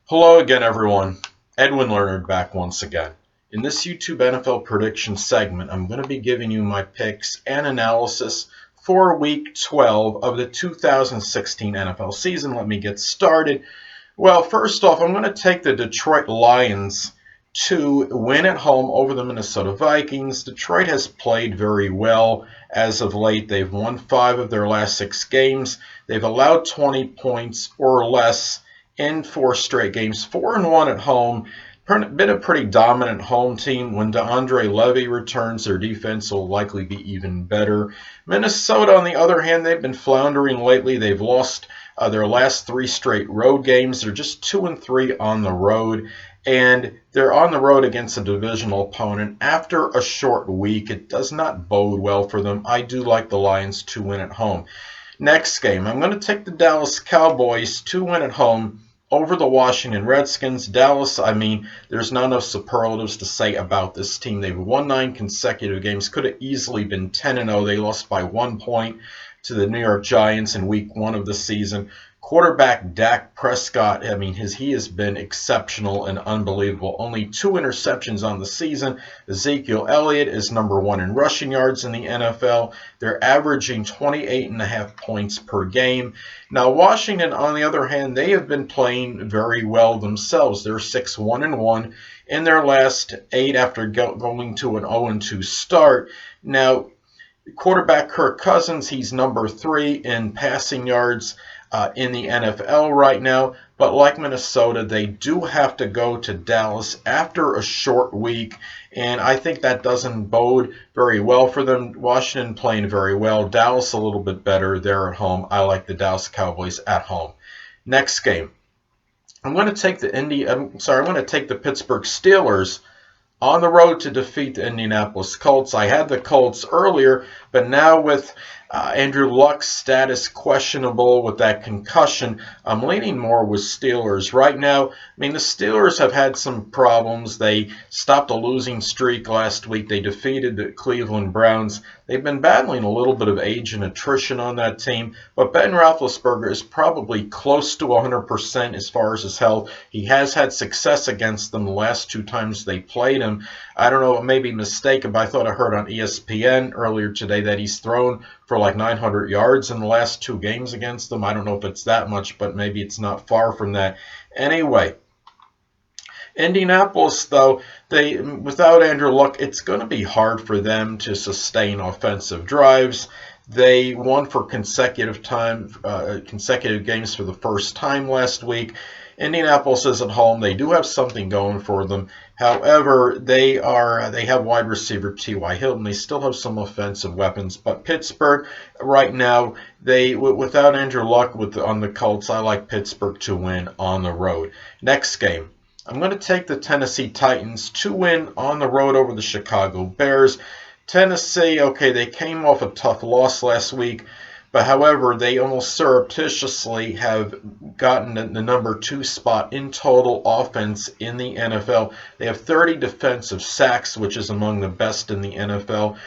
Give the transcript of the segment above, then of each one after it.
Hello again, everyone. Edwin Learnard back once again. In this YouTube NFL prediction segment, I'm going to be giving you my picks and analysis for Week 12 of the 2016 NFL season. Let me get started. Well, first off, I'm going to take the Detroit Lions to win at home over the Minnesota Vikings. Detroit has played very well as of late. They've won 5 of their last 6 games. They've allowed 20 points or less in 4 straight games, 4-1 at home. Been a pretty dominant home team. When DeAndre Levy returns, their defense will likely be even better. Minnesota, on the other hand, they've been floundering lately. They've lost their last 3 straight road games. They're just 2-3 on the road, and they're on the road against a divisional opponent after a short week. It does not bode well for them. I do like the Lions to win at home. Next game, I'm going to take the Dallas Cowboys to win at home over the Washington Redskins. Dallas, there's not enough superlatives to say about this team. They've won 9 consecutive games. Could have easily been 10-0. They lost by 1 point to the New York Giants in Week 1 of the season. Quarterback Dak Prescott, he has been exceptional and unbelievable. Only 2 interceptions on the season. Ezekiel Elliott is number 1 in rushing yards in the NFL. They're averaging 28.5 points per game. Now, Washington, on the other hand, they have been playing very well themselves. They're 6-1-1 in their last 8 after going to an 0-2 start. Now, quarterback Kirk Cousins, he's number 3 in passing yards in the NFL right now. But like Minnesota, they do have to go to Dallas after a short week, and I think that doesn't bode very well for them. Washington playing very well. Dallas a little bit better. They're at home. I like the Dallas Cowboys at home. Next game, I'm going to take the Pittsburgh Steelers on the road to defeat the Indianapolis Colts. I had the Colts earlier, but now with Andrew Luck's status questionable with that concussion, I'm leaning more with Steelers. Right now, the Steelers have had some problems. They stopped a losing streak last week. They defeated the Cleveland Browns. They've been battling a little bit of age and attrition on that team, but Ben Roethlisberger is probably close to 100% as far as his health. He has had success against them the last 2 times they played him. I don't know, maybe mistaken, but I thought I heard on ESPN earlier today that he's thrown for like 900 yards in the last 2 games against them. I don't know if it's that much, but maybe it's not far from that. Anyway, Indianapolis, though, without Andrew Luck, it's going to be hard for them to sustain offensive drives. They won for consecutive games for the first time last week. Indianapolis is at home. They do have something going for them. However, they have wide receiver T.Y. Hilton. They still have some offensive weapons. But Pittsburgh, right now, without Andrew Luck on the Colts, I like Pittsburgh to win on the road. Next game, I'm going to take the Tennessee Titans to win on the road over the Chicago Bears. Tennessee, okay, they came off a tough loss last week, but however, they almost surreptitiously have gotten the number 2 spot in total offense in the NFL. They have 30 defensive sacks, which is among the best in the NFL.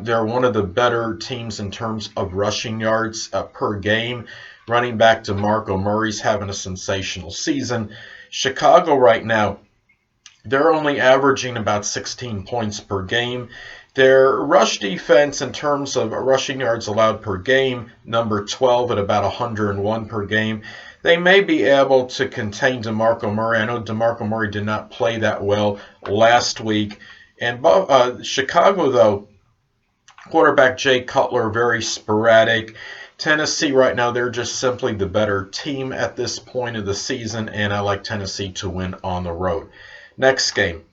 They're one of the better teams in terms of rushing yards per game. Running back DeMarco Murray's having a sensational season. Chicago right now, they're only averaging about 16 points per game. Their rush defense in terms of rushing yards allowed per game, number 12 at about 101 per game. They may be able to contain DeMarco Murray. I know DeMarco Murray did not play that well last week. And Chicago, though, quarterback Jay Cutler, very sporadic. Tennessee right now, they're just simply the better team at this point of the season, and I like Tennessee to win on the road. Next game,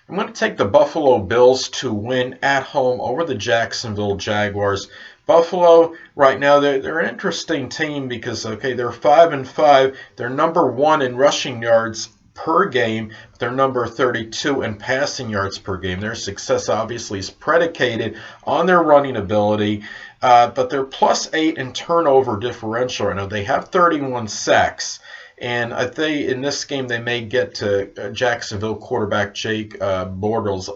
I'm going to take the Buffalo Bills to win at home over the Jacksonville Jaguars. Buffalo, right now, they're an interesting team because, they're 5-5. They're number 1 in rushing yards per game. They're number 32 in passing yards per game. Their success, obviously, is predicated on their running ability, but they're +8 in turnover differential right now. They have 31 sacks. And I think in this game they may get to Jacksonville quarterback Jake Bortles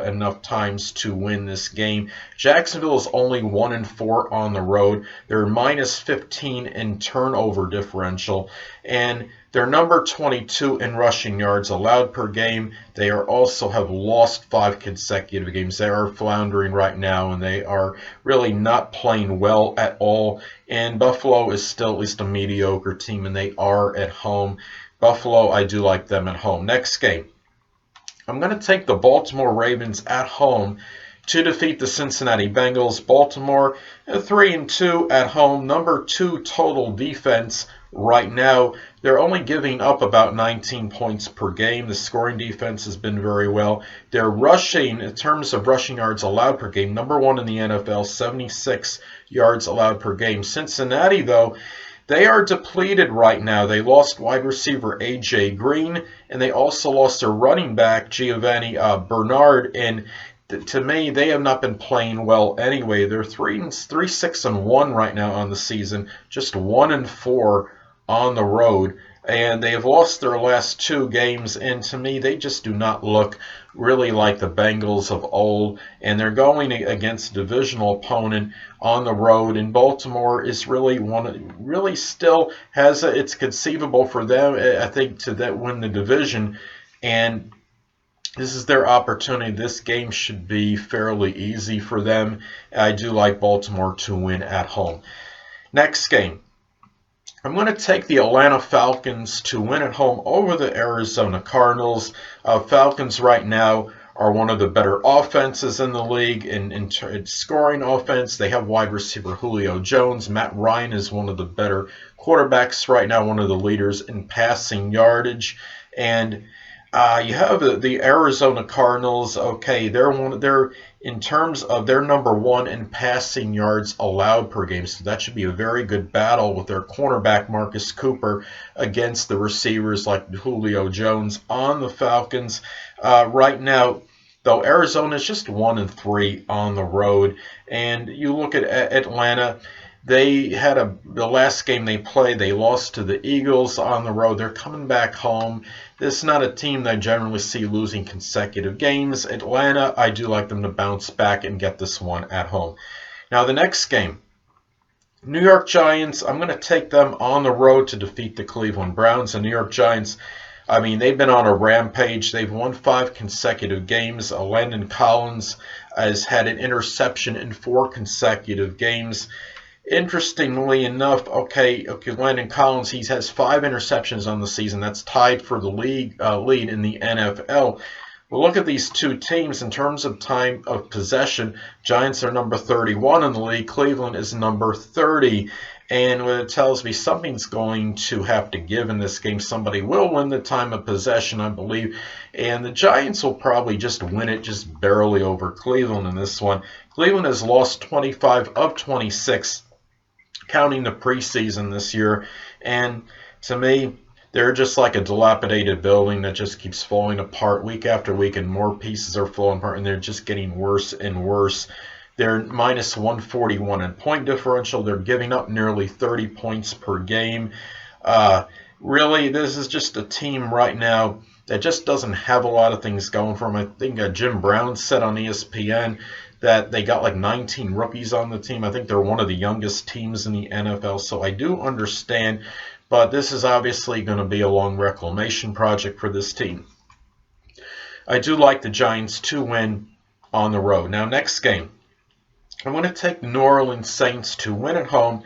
enough times to win this game. Jacksonville is only 1-4 on the road. They're -15 in turnover differential. and they're number 22 in rushing yards allowed per game. They are also have lost 5 consecutive games. They are floundering right now, and they are really not playing well at all. And Buffalo is still at least a mediocre team, and they are at home. Buffalo, I do like them at home. Next game, I'm going to take the Baltimore Ravens at home to defeat the Cincinnati Bengals. Baltimore 3-2 at home, number 2 total defense right now. They're only giving up about 19 points per game. The scoring defense has been very well. They're rushing, in terms of rushing yards allowed per game, number 1 in the NFL, 76 yards allowed per game. Cincinnati, though, they are depleted right now. They lost wide receiver A.J. Green, and they also lost their running back, Giovanni Bernard. And to me, they have not been playing well anyway. They're 3-6-1 right now on the season, just 1-4 on the road. And they have lost their last 2 games, and to me, they just do not look really like the Bengals of old. And they're going against a divisional opponent on the road, and Baltimore is really still has it's conceivable for them, I think, to win the division. And this is their opportunity. This game should be fairly easy for them. I do like Baltimore to win at home. Next game, I'm going to take the Atlanta Falcons to win at home over the Arizona Cardinals. Falcons right now are one of the better offenses in the league in scoring offense. They have wide receiver Julio Jones. Matt Ryan is one of the better quarterbacks right now, one of the leaders in passing yardage. And you have the Arizona Cardinals. Okay, they're in terms of their number 1 in passing yards allowed per game. So that should be a very good battle with their cornerback Marcus Cooper against the receivers like Julio Jones on the Falcons. Right now, though, Arizona is just 1-3 on the road. And you look at Atlanta. They had the last game they played, they lost to the Eagles on the road. They're coming back home. This is not a team that I generally see losing consecutive games. Atlanta, I do like them to bounce back and get this one at home. Now, the next game, New York Giants, I'm going to take them on the road to defeat the Cleveland Browns. The New York Giants, I mean, they've been on a rampage. They've won 5 consecutive games. Landon Collins has had an interception in 4 consecutive games. Interestingly enough, Landon Collins, he has 5 interceptions on the season. That's tied for the league lead in the NFL. Well, look at these 2 teams in terms of time of possession. Giants are number 31 in the league. Cleveland is number 30. And what it tells me, something's going to have to give in this game. Somebody will win the time of possession, I believe. And the Giants will probably just win it just barely over Cleveland in this one. Cleveland has lost 25 of 26. Counting the preseason this year, and to me, they're just like a dilapidated building that just keeps falling apart week after week, and more pieces are falling apart, and they're just getting worse and worse. They're minus 141 in point differential. They're giving up nearly 30 points per game. Really, this is just a team right now that just doesn't have a lot of things going for them. I think Jim Brown said on ESPN that they got like 19 rookies on the team. I think they're one of the youngest teams in the NFL, so I do understand, but this is obviously going to be a long reclamation project for this team. I do like the Giants to win on the road. Now, next game, I'm going to take the New Orleans Saints to win at home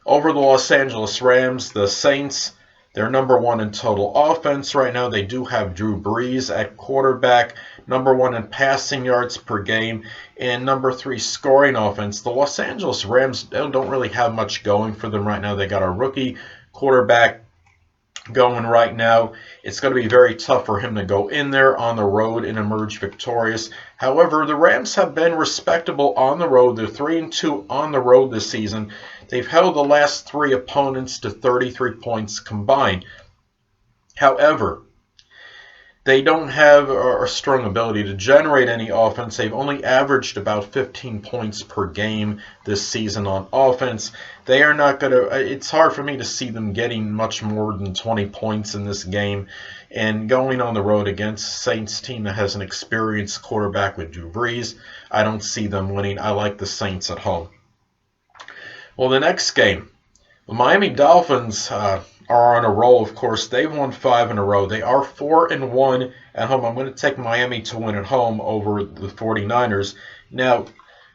over the Los Angeles Rams. The Saints, they're number 1 in total offense right now. They do have Drew Brees at quarterback, number 1 in passing yards per game, and number 3 scoring offense. The Los Angeles Rams don't really have much going for them right now. They got a rookie quarterback going right now. It's going to be very tough for him to go in there on the road and emerge victorious. However, the Rams have been respectable on the road. They're 3-2 on the road this season. They've held the last 3 opponents to 33 points combined. However, they don't have a strong ability to generate any offense. They've only averaged about 15 points per game this season on offense. They are not going to, it's hard for me to see them getting much more than 20 points in this game. And going on the road against a Saints team that has an experienced quarterback with Drew Brees, I don't see them winning. I like the Saints at home. Well, the next game, the Miami Dolphins, are on a roll. Of course, they've won 5 in a row. They are 4-1 at home. I'm going to take Miami to win at home over the 49ers. Now,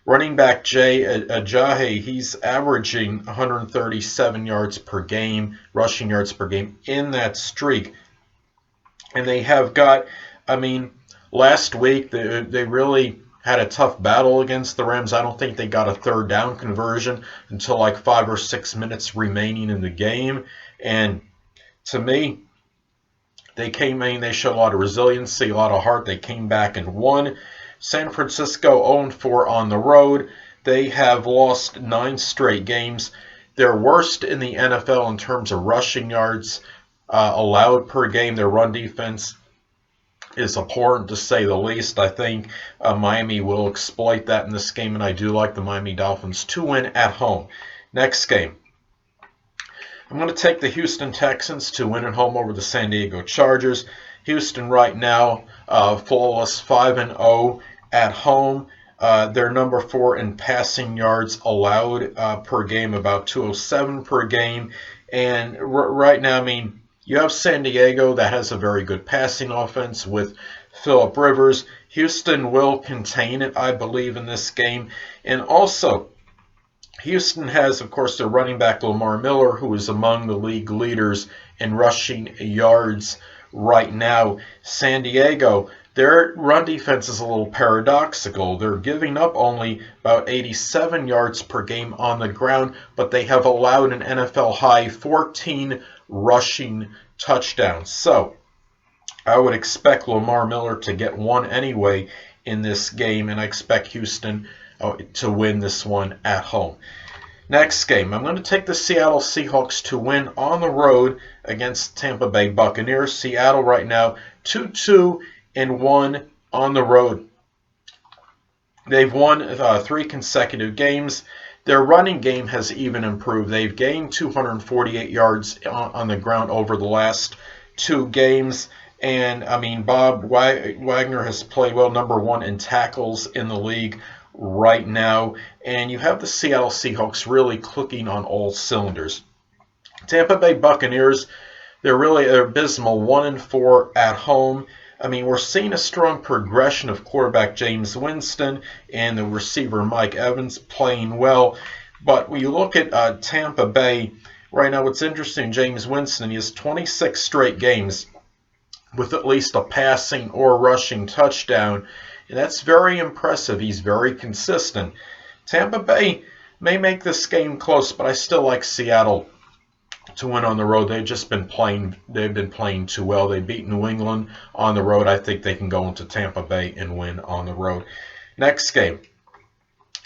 running back Jay Ajayi, he's averaging 137 yards per game, rushing yards per game in that streak. And they have got, I mean, last week they really had a tough battle against the Rams. I don't think they got a third down conversion until like 5 or 6 minutes remaining in the game. And to me, they came in, they showed a lot of resiliency, a lot of heart. They came back and won. San Francisco 0-4 on the road. They have lost 9 straight games. They're worst in the NFL in terms of rushing yards allowed per game. Their run defense is abhorrent, to say the least. I think Miami will exploit that in this game, and I do like the Miami Dolphins to win at home. Next game, I'm going to take the Houston Texans to win at home over the San Diego Chargers. Houston right now, flawless 5-0 at home. They're number 4 in passing yards allowed per game, about 207 per game. And right now, I mean, you have San Diego that has a very good passing offense with Phillip Rivers. Houston will contain it, I believe, in this game. And also, Houston has, of course, their running back Lamar Miller, who is among the league leaders in rushing yards right now. San Diego, their run defense is a little paradoxical. They're giving up only about 87 yards per game on the ground, but they have allowed an NFL high 14 rushing touchdowns. So I would expect Lamar Miller to get one anyway in this game, and I expect Houston to win this one at home. Next game, I'm going to take the Seattle Seahawks to win on the road against Tampa Bay Buccaneers. Seattle right now 2-2-1 on the road. They've won 3 consecutive games. Their running game has even improved. They've gained 248 yards on the ground over the last 2 games. And, I mean, Bob Wagner has played well, number 1 in tackles in the league right now. And you have the Seattle Seahawks really clicking on all cylinders. Tampa Bay Buccaneers, they're abysmal, 1-4 at home. I mean, we're seeing a strong progression of quarterback James Winston and the receiver Mike Evans playing well. But when you look at Tampa Bay, right now what's interesting, James Winston, he has 26 straight games with at least a passing or rushing touchdown. And that's very impressive. He's very consistent. Tampa Bay may make this game close, but I still like Seattle to win on the road. They've been playing too well. They beat New England on the road. I think they can go into Tampa Bay and win on the road. Next game,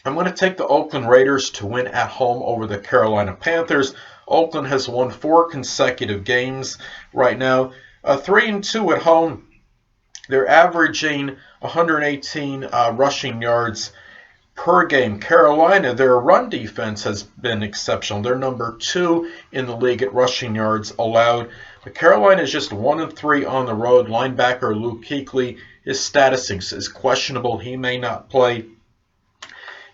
I'm going to take the Oakland Raiders to win at home over the Carolina Panthers. Oakland has won 4 consecutive games right now. 3-2 at home. They're averaging 118 rushing yards per game. Carolina, their run defense has been exceptional. They're number 2 in the league at rushing yards allowed. But Carolina is just 1-3 on the road. Linebacker Luke Kuechly, his status is questionable. He may not play.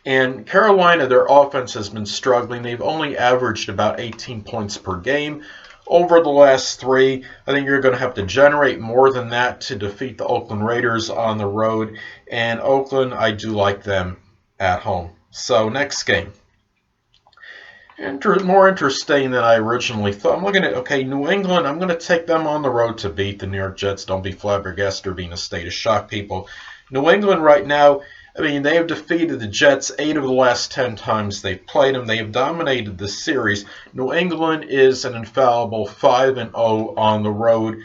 And Carolina, their offense has been struggling. They've only averaged about 18 points per game over the last 3. I think you're going to have to generate more than that to defeat the Oakland Raiders on the road. And Oakland, I do like them at home. So next game. More interesting than I originally thought. I'm looking at, New England, I'm going to take them on the road to beat the New York Jets. Don't be flabbergasted or be in a state of shock, people. New England right now, I mean, they have defeated the Jets 8 of the last 10 times they've played them. They have dominated the series. New England is an infallible 5-0 on the road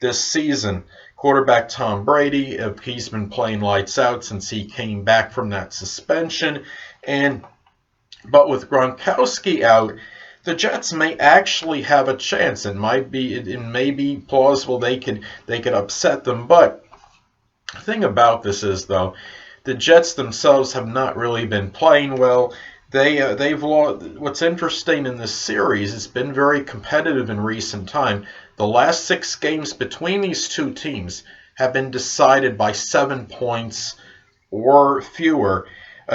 this season. Quarterback Tom Brady, he's been playing lights out since he came back from that suspension. But with Gronkowski out, the Jets may actually have a chance. It may be plausible they could upset them. But the thing about this is, though, the Jets themselves have not really been playing well. They've lost. What's interesting in this series, it's been very competitive in recent time. The last 6 games between these two teams have been decided by 7 points or fewer.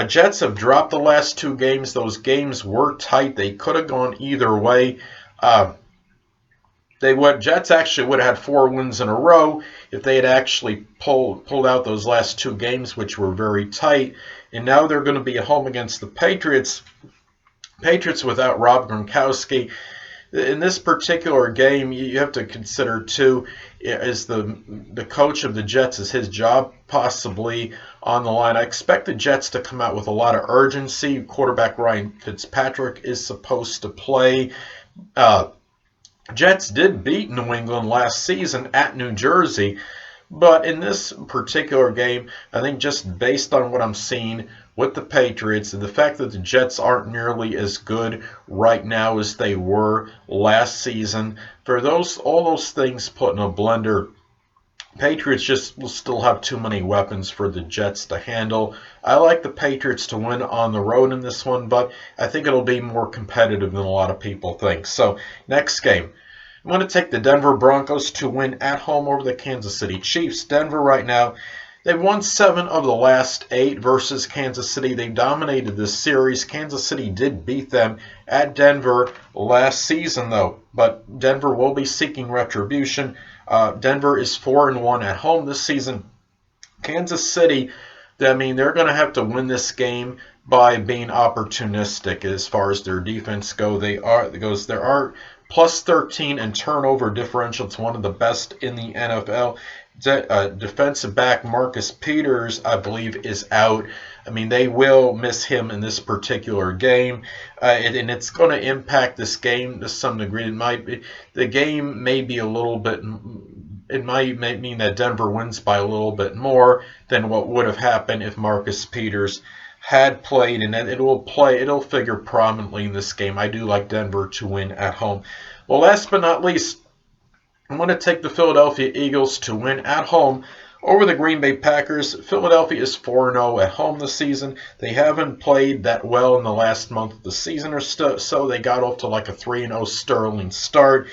Jets have dropped the last 2 games. Those games were tight. They could have gone either way. Jets actually would have had 4 wins in a row if they had actually pulled out those last 2 games, which were very tight. And now they're going to be at home against the Patriots. Patriots without Rob Gronkowski. In this particular game, you have to consider too, is the coach of the Jets, is his job possibly on the line? I expect the Jets to come out with a lot of urgency. Quarterback Ryan Fitzpatrick is supposed to play. Jets did beat New England last season at New Jersey, but in this particular game, I think just based on what I'm seeing with the Patriots and the fact that the Jets aren't nearly as good right now as they were last season, for all those things put in a blender, Patriots just will still have too many weapons for the Jets to handle. I like the Patriots to win on the road in this one, but I think it'll be more competitive than a lot of people think. So, next game. I'm going to take the Denver Broncos to win at home over the Kansas City Chiefs. Denver right now, they've won 7 of the last 8 versus Kansas City. They dominated this series. Kansas City did beat them at Denver last season, though. But Denver will be seeking retribution. Denver is 4-1 at home this season. Kansas City, I mean, they're going to have to win this game by being opportunistic as far as their defense goes. There are plus 13 in turnover differential. It's one of the best in the NFL. Defensive back Marcus Peters, I believe, is out. I mean, they will miss him in this particular game, and it's going to impact this game to some degree. The game may be a little bit. It might mean that Denver wins by a little bit more than what would have happened if Marcus Peters had played, and it'll figure prominently in this game. I do like Denver to win at home. Well, last but not least, I'm going to take the Philadelphia Eagles to win at home over the Green Bay Packers. Philadelphia is 4-0 at home this season. They haven't played that well in the last month of the season or so. They got off to like a 3-0 sterling start.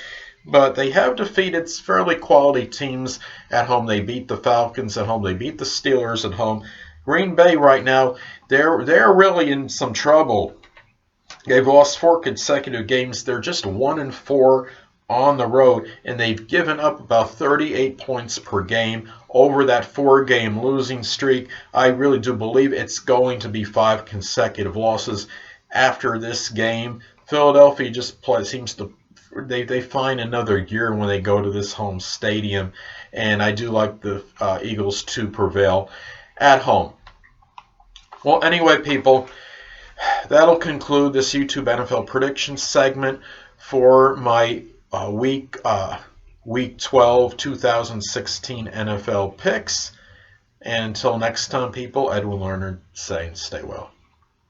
But they have defeated fairly quality teams at home. They beat the Falcons at home. They beat the Steelers at home. Green Bay right now, they're really in some trouble. They've lost 4 consecutive games. They're just 1-4 on the road, and they've given up about 38 points per game over that 4-game losing streak. I really do believe it's going to be 5 consecutive losses after this game. Philadelphia just seems to they find another gear when they go to this home stadium, and I do like the Eagles to prevail at home. Well, anyway, people, that'll conclude this YouTube NFL prediction segment for my week 12 2016 NFL picks. And until next time, people, Edwin Learnard saying stay well.